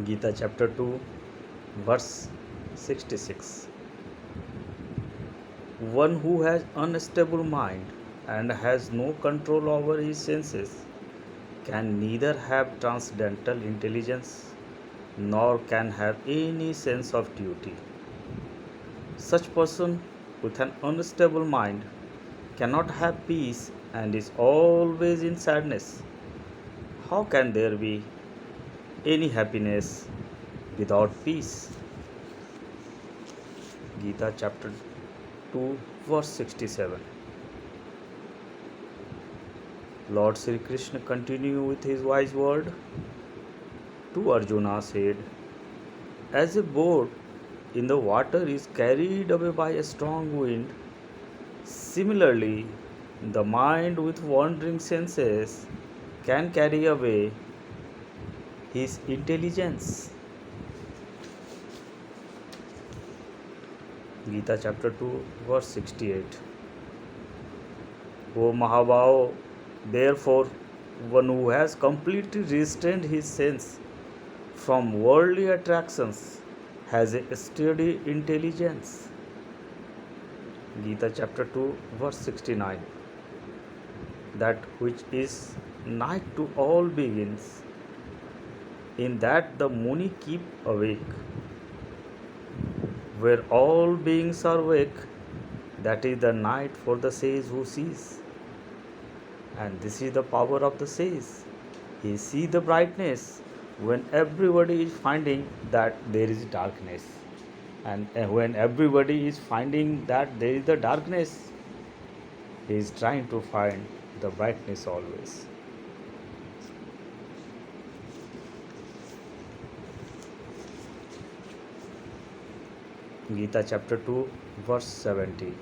Gita chapter 2, verse 66. One who has unstable mind and has no control over his senses can neither have transcendental intelligence nor can have any sense of duty. Such person with an unstable mind cannot have peace and is always in sadness. How can there be any happiness without peace? Gita chapter 2 verse 67. Lord Sri Krishna continued with his wise word to Arjuna said, as a boat in the water is carried away by a strong wind, similarly the mind with wandering senses can carry away his intelligence. Gita chapter 2 verse 68. O Mahabhava, therefore one who has completely restrained his sense from worldly attractions has a steady intelligence. Gita chapter 2 verse 69. That which is night to all begins, in that the Muni keep awake. Where all beings are awake, that is the night for the sage who sees. And this is the power of the sage. He sees the brightness when everybody is finding that there is darkness. And when everybody is finding that there is the darkness, he is trying to find the brightness always. Gita chapter 2 verse 70.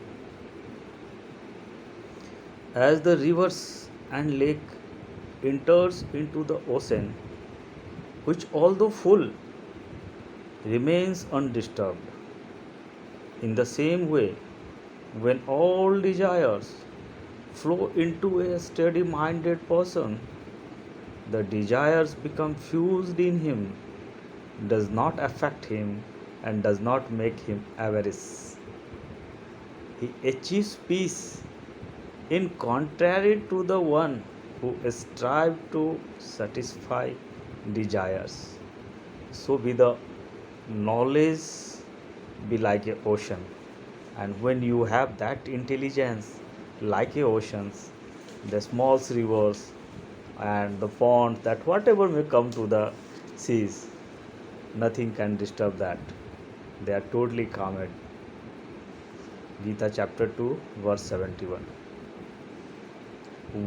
As the rivers and lake enters into the ocean, which although full remains undisturbed, in the same way, when all desires flow into a steady-minded person, the desires become fused in him, does not affect him, and does not make him avaricious. He achieves peace in contrary to the one who strives to satisfy desires. So be the knowledge be like a ocean, and when you have that intelligence like a oceans, the small rivers and the ponds, that whatever may come to the seas, nothing can disturb that. They are totally calmed. Gita chapter 2 verse 71.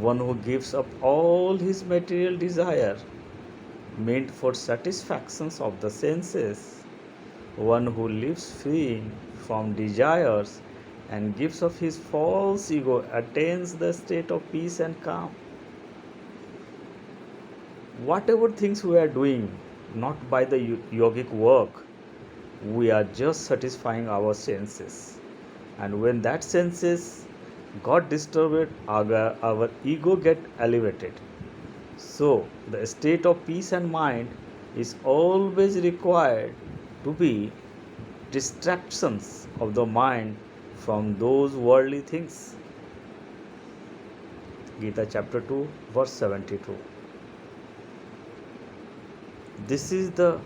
One who gives up all his material desire meant for satisfactions of the senses, one who lives free from desires and gives up his false ego attains the state of peace and calm. Whatever things we are doing, not by the yogic work, we are just satisfying our senses. And when that senses got disturbed, our ego get elevated. So the state of peace and mind is always required to be distractions of the mind from those worldly things. Gita chapter 2 verse 72. This is the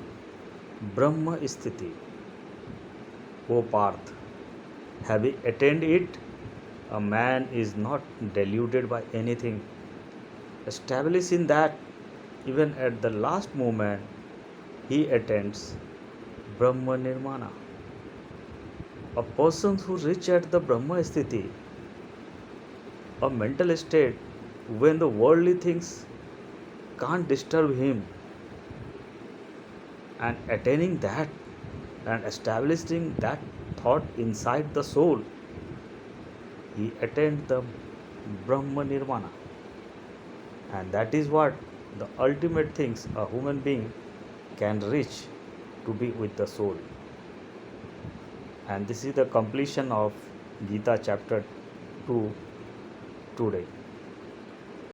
Brahma Sthiti, O Parth. Having attained it, a man is not deluded by anything. Established in that, even at the last moment, he attains Brahma Nirmana. A person who reaches at the Brahma Sthiti, a mental state when the worldly things can't disturb him, and attaining that and establishing that thought inside the soul, he attained the Brahma Nirvana. And that is what the ultimate things a human being can reach, to be with the soul. And this is the completion of Gita chapter 2 today.